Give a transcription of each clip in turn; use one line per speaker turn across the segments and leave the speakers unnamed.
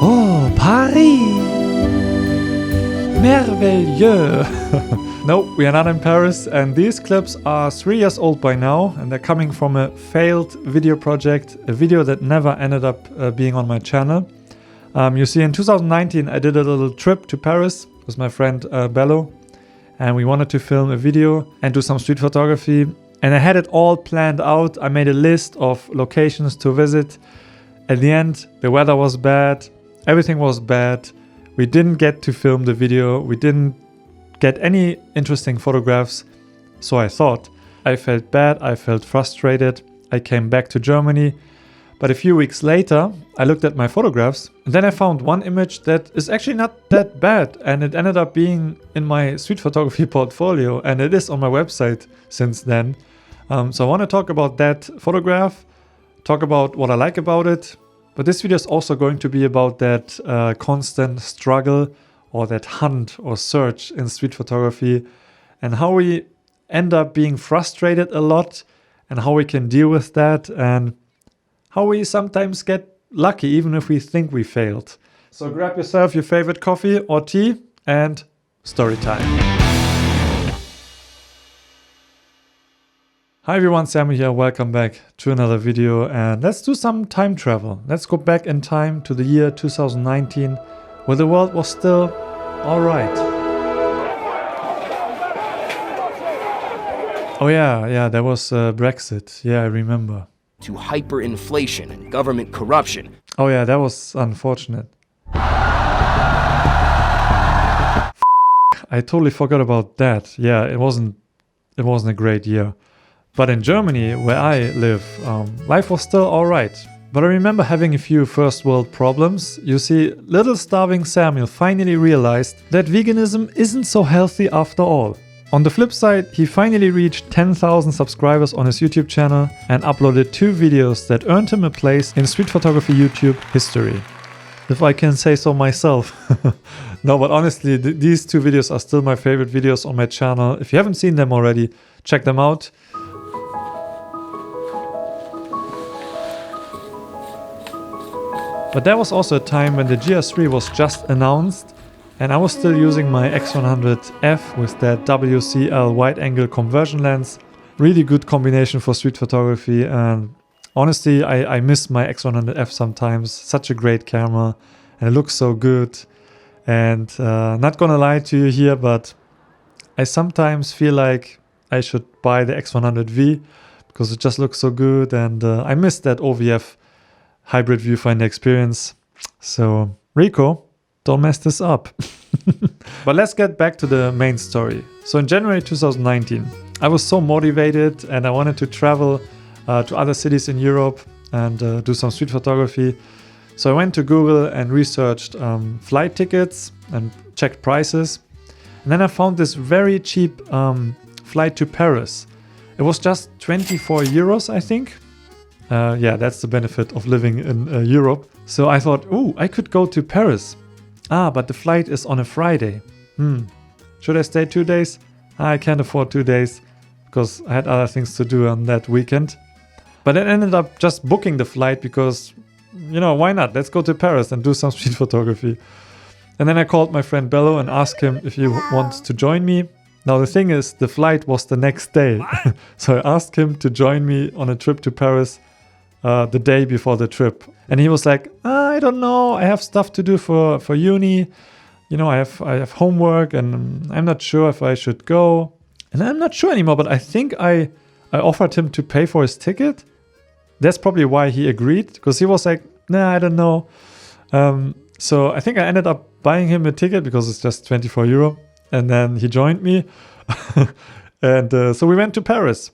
Oh, Paris! Merveilleux! No, we are not in Paris, and these clips are 3 years old by now, and they're coming from a failed video project, a video that never ended up being on my channel. You see, in 2019 I did a little trip to Paris with my friend Bello, and we wanted to film a video and do some street photography, and I had it all planned out. I made a list of locations to visit. At the end, the weather was bad, everything was bad. We didn't get to film the video, we didn't get any interesting photographs, so I thought. I felt bad, I felt frustrated. I came back to Germany, but a few weeks later I looked at my photographs, and then I found one image that is actually not that bad, and it ended up being in my street photography portfolio, and it is on my website since then. So I want to talk about that photograph, talk about what I like about it, but this video is also going to be about that constant struggle or that hunt or search in street photography, and how we end up being frustrated a lot, and how we can deal with that, and how we sometimes get lucky even if we think we failed. So grab yourself your favorite coffee or tea and story time. Hi everyone, Samuel here, welcome back to another video, and let's do some time travel. Let's go back in time to the year 2019, where the world was still alright. Oh yeah, there was Brexit, yeah, I remember.
To hyperinflation and government corruption.
Oh yeah, that was unfortunate. I totally forgot about that. Yeah, it wasn't a great year. But in Germany, where I live, life was still alright. But I remember having a few first world problems. You see, little starving Samuel finally realized that veganism isn't so healthy after all. On the flip side, he finally reached 10,000 subscribers on his YouTube channel and uploaded 2 videos that earned him a place in street photography YouTube history. If I can say so myself. No, but honestly, these 2 videos are still my favorite videos on my channel. If you haven't seen them already, check them out. But there was also a time when the GR3 was just announced, and I was still using my X100F with that WCL wide angle conversion lens. Really good combination for street photography, and honestly I miss my X100F sometimes. Such a great camera, and it looks so good. And not gonna lie to you here, but I sometimes feel like I should buy the X100V because it just looks so good, and I miss that OVF hybrid viewfinder experience. So Rico, don't mess this up. But let's get back to the main story. So in January 2019, I was so motivated and I wanted to travel to other cities in Europe and do some street photography. So I went to Google and researched flight tickets and checked prices. And then I found this very cheap flight to Paris. It was just 24 euros, I think. Yeah, that's the benefit of living in Europe. So I thought, oh, I could go to Paris. But the flight is on a Friday. Should I stay 2 days? I can't afford 2 days because I had other things to do on that weekend. But I ended up just booking the flight because, you know, why not? Let's go to Paris and do some street photography. And then I called my friend Bello and asked him if he wants to join me. Now the thing is, the flight was the next day. So I asked him to join me on a trip to Paris the day before the trip. And he was like, I don't know, I have stuff to do for uni. You know, I have homework and I'm not sure if I should go. And I'm not sure anymore, but I think I offered him to pay for his ticket. That's probably why he agreed, because he was like, nah, I don't know. So I think I ended up buying him a ticket because it's just 24 euro. And then he joined me. And so we went to Paris.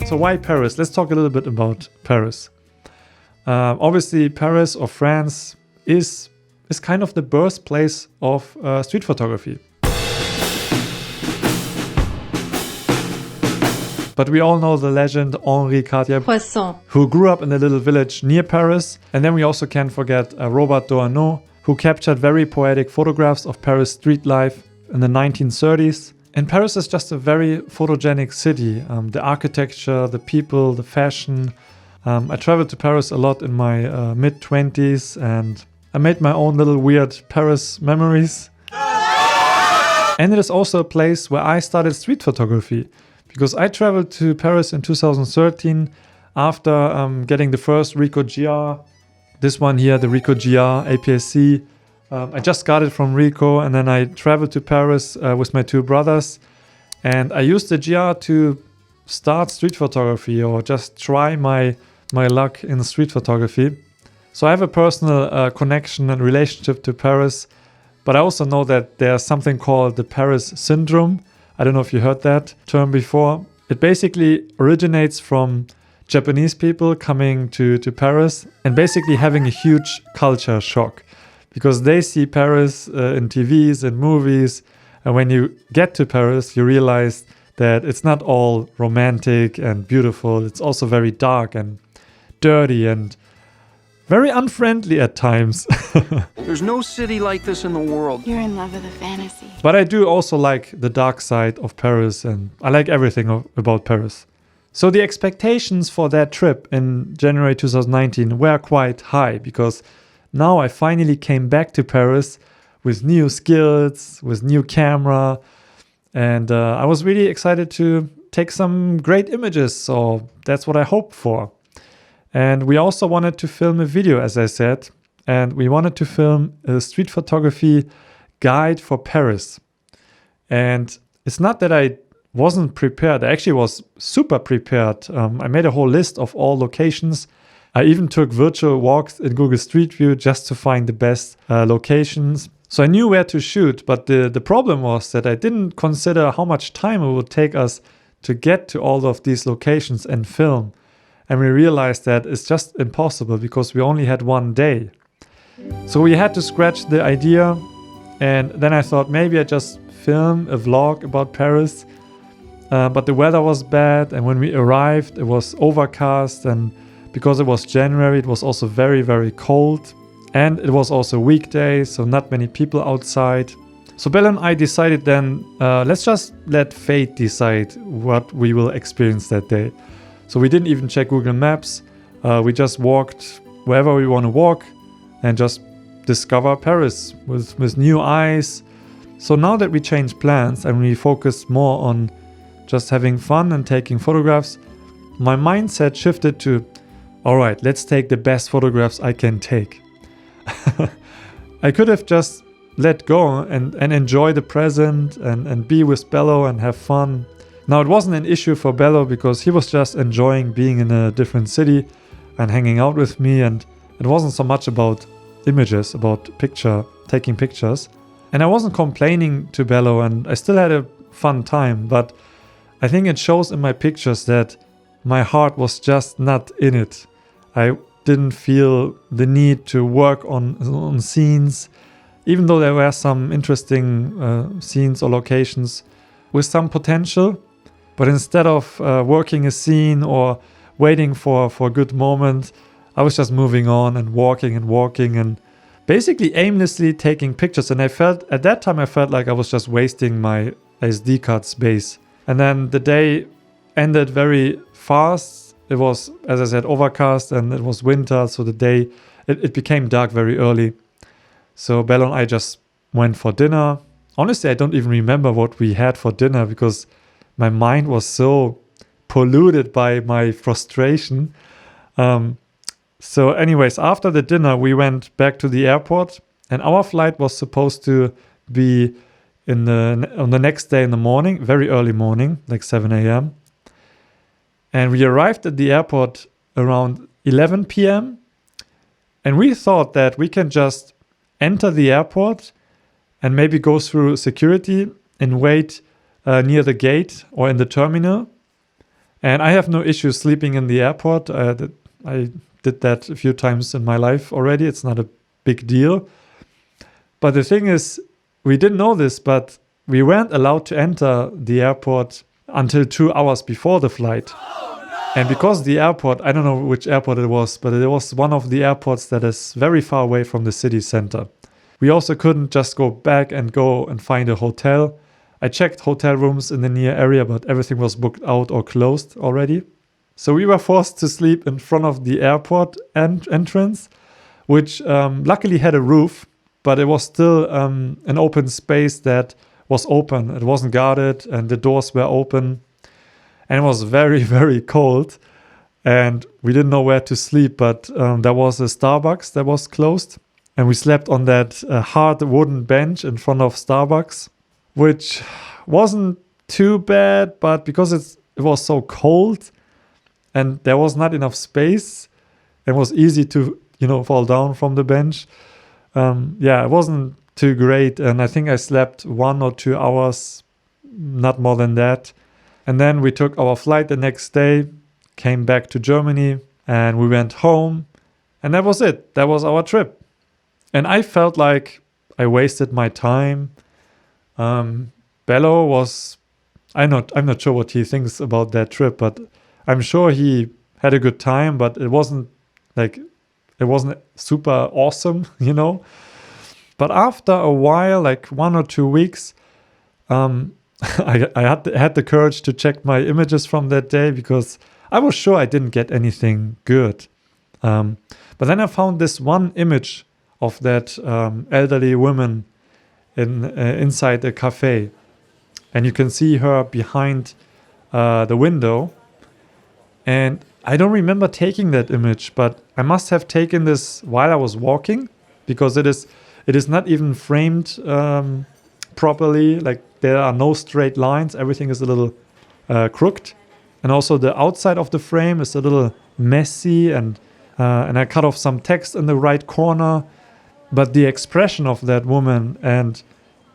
So why Paris? Let's talk a little bit about Paris. Obviously, Paris or France is is kind of the birthplace of street photography. But we all know the legend Henri Cartier-Bresson, who grew up in a little village near Paris. And then we also can't forget Robert Doisneau, who captured very poetic photographs of Paris street life in the 1930s. And Paris is just a very photogenic city. The architecture, the people, the fashion. I traveled to Paris a lot in my mid-20s, and I made my own little weird Paris memories. And it is also a place where I started street photography, because I traveled to Paris in 2013 after getting the first Ricoh GR. This one here, the Ricoh GR APS-C. I just got it from Ricoh, and then I traveled to Paris with my two brothers. And I used the GR to start street photography, or just try my luck in street photography. So I have a personal connection and relationship to Paris. But I also know that there's something called the Paris syndrome. I don't know if you heard that term before. It basically originates from Japanese people coming to Paris and basically having a huge culture shock, because they see Paris in TVs and movies. And when you get to Paris, you realize that it's not all romantic and beautiful. It's also very dark and dirty and very unfriendly at times.
There's no city like this in the world.
You're in love with a fantasy.
But I do also like the dark side of Paris, and I like everything about Paris. So the expectations for that trip in January 2019 were quite high, because now I finally came back to Paris with new skills, with new camera, and I was really excited to take some great images. So that's what I hoped for. And we also wanted to film a video, as I said, and we wanted to film a street photography guide for Paris. And it's not that I wasn't prepared. I actually was super prepared. I made a whole list of all locations. I even took virtual walks in Google Street View just to find the best locations. So I knew where to shoot, but the problem was that I didn't consider how much time it would take us to get to all of these locations and film. And we realized that it's just impossible, because we only had one day. So we had to scratch the idea. And then I thought maybe I just film a vlog about Paris. But the weather was bad. And when we arrived, it was overcast. And because it was January, it was also very, very cold. And it was also a weekday, so not many people outside. So Bella and I decided then, let's just let fate decide what we will experience that day. So we didn't even check Google Maps. We just walked wherever we want to walk and just discover Paris with new eyes. So now that we changed plans and we focused more on just having fun and taking photographs, my mindset shifted to, all right, let's take the best photographs I can take. I could have just let go and enjoy the present and be with Bello and have fun. Now, it wasn't an issue for Bello, because he was just enjoying being in a different city and hanging out with me. And it wasn't so much about images, about taking pictures. And I wasn't complaining to Bello, and I still had a fun time. But I think it shows in my pictures that my heart was just not in it. I didn't feel the need to work on scenes, even though there were some interesting scenes or locations with some potential. But instead of working a scene or waiting for a good moment, I was just moving on and walking and basically aimlessly taking pictures. And at that time I felt like I was just wasting my SD card space. And then the day ended very fast. It was, as I said, overcast, and it was winter, so the day, it became dark very early. So Bella and I just went for dinner. Honestly, I don't even remember what we had for dinner, because my mind was so polluted by my frustration. So anyways, after the dinner, we went back to the airport, and our flight was supposed to be on the next day in the morning, very early morning, like 7 a.m. And we arrived at the airport around 11 p.m. And we thought that we can just enter the airport and maybe go through security and wait near the gate or in the terminal. And I have no issue sleeping in the airport. I did that a few times in my life already. It's not a big deal. But the thing is, we didn't know this, but we weren't allowed to enter the airport until 2 hours before the flight. And because the airport, I don't know which airport it was, but it was one of the airports that is very far away from the city center. We also couldn't just go back and go and find a hotel. I checked hotel rooms in the near area, but everything was booked out or closed already. So we were forced to sleep in front of the airport entrance, which luckily had a roof, but it was still an open space that was open. It wasn't guarded and the doors were open. And it was very, very cold. And we didn't know where to sleep, but there was a Starbucks that was closed. And we slept on that hard wooden bench in front of Starbucks, which wasn't too bad, but because it was so cold and there was not enough space, it was easy to, fall down from the bench. It wasn't too great. And I think I slept 1 or 2 hours, not more than that. And then we took our flight the next day, came back to Germany, and we went home. And that was it. That was our trip. And I felt like I wasted my time. Bello was, I'm not sure what he thinks about that trip, but I'm sure he had a good time, but it wasn't super awesome, But after a while, like 1 or 2 weeks, I had the courage to check my images from that day because I was sure I didn't get anything good. But then I found this one image of that elderly woman inside a cafe. And you can see her behind the window. And I don't remember taking that image, but I must have taken this while I was walking because it is not even framed properly. Like there are no straight lines. Everything is a little crooked. And also the outside of the frame is a little messy and I cut off some text in the right corner. But the expression of that woman and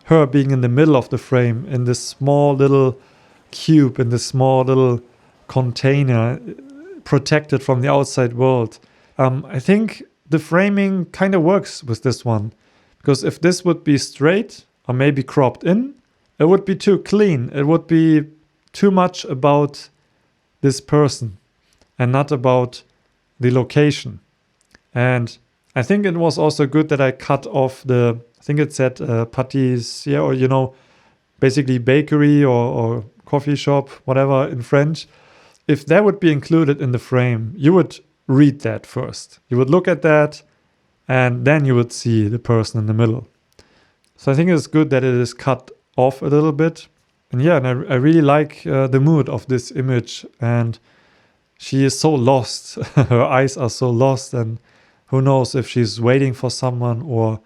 her being in the middle of the frame in this small little cube, in this small little container, protected from the outside world. I think the framing kind of works with this one. Because if this would be straight or maybe cropped in, it would be too clean. It would be too much about this person and not about the location. And I think it was also good that I cut off I think it said pâtissier, or, basically bakery or coffee shop, whatever in French. If that would be included in the frame, you would read that first. You would look at that and then you would see the person in the middle. So I think it's good that it is cut off a little bit. And I really like the mood of this image. And she is so lost. Her eyes are so lost. And who knows if she's waiting for someone or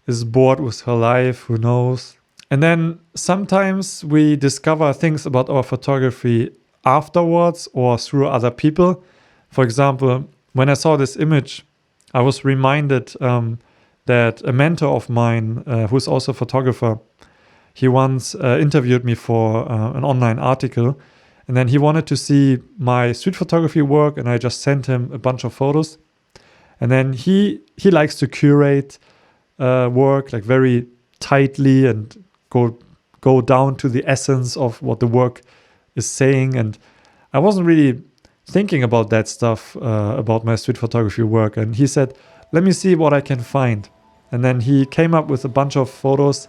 is bored with her life. Who knows? And then sometimes we discover things about our photography afterwards or through other people. For example, when I saw this image, I was reminded that a mentor of mine, who's also a photographer, he once interviewed me for an online article. And then he wanted to see my street photography work, and I just sent him a bunch of photos. And then he likes to curate work like very tightly and go down to the essence of what the work is saying. And I wasn't really thinking about that stuff, about my street photography work. And he said, let me see what I can find. And then he came up with a bunch of photos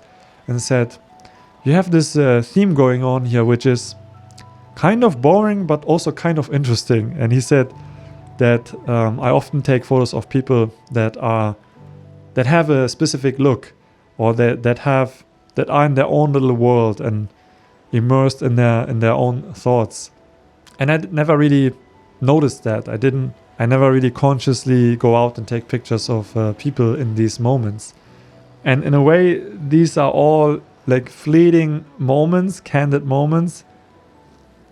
and said, you have this theme going on here, which is kind of boring, but also kind of interesting. And he said that I often take photos of people that have a specific look, or that are in their own little world and immersed in their own thoughts. And I never really noticed that. I never really consciously go out and take pictures of people in these moments. And in a way, these are all like fleeting moments, candid moments,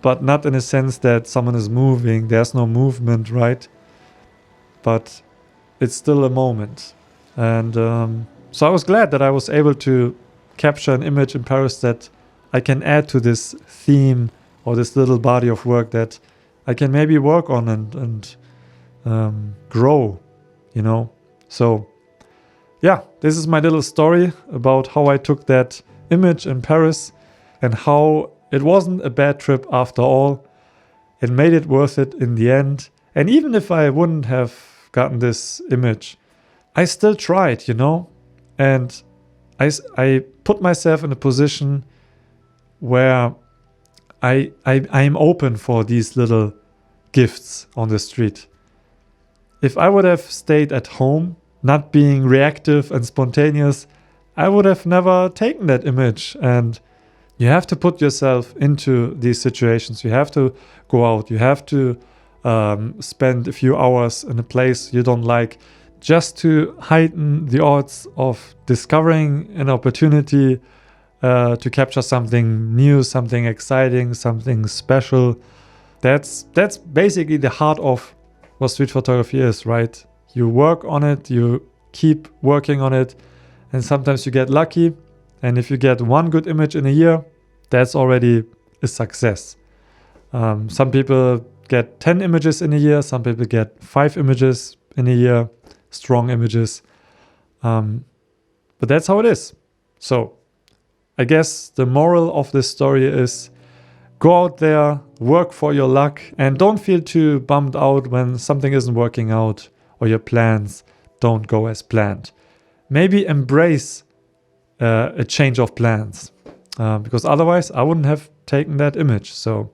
but not in a sense that someone is moving. There's no movement, right? But it's still a moment. And so I was glad that I was able to capture an image in Paris that I can add to this theme or this little body of work that I can maybe work on and grow, So yeah, this is my little story about how I took that image in Paris and how it wasn't a bad trip after all. It made it worth it in the end. And even if I wouldn't have gotten this image, I still tried, you know? And I put myself in a position where I'm open for these little gifts on the street. If I would have stayed at home, not being reactive and spontaneous, I would have never taken that image. And you have to put yourself into these situations. You have to go out. You have to spend a few hours in a place you don't like, just to heighten the odds of discovering an opportunity to capture something new, something exciting, something special. That's basically the heart of what street photography is, right? You work on it, you keep working on it, and sometimes you get lucky. And if you get one good image in a year, that's already a success. Some people get 10 images in a year, some people get 5 images in a year, strong images. But that's how it is. So I guess the moral of this story is go out there, work for your luck, and don't feel too bummed out when something isn't working out or your plans don't go as planned. Maybe embrace a change of plans, because otherwise I wouldn't have taken that image. So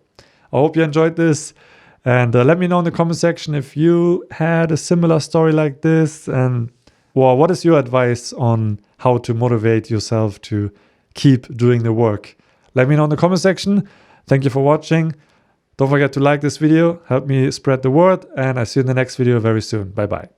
I hope you enjoyed this, and let me know in the comment section if you had a similar story like this, and what is your advice on how to motivate yourself to keep doing the work. Let me know in the comment section. Thank you for watching. Don't forget to like this video, help me spread the word, and I see you in the next video very soon. Bye bye.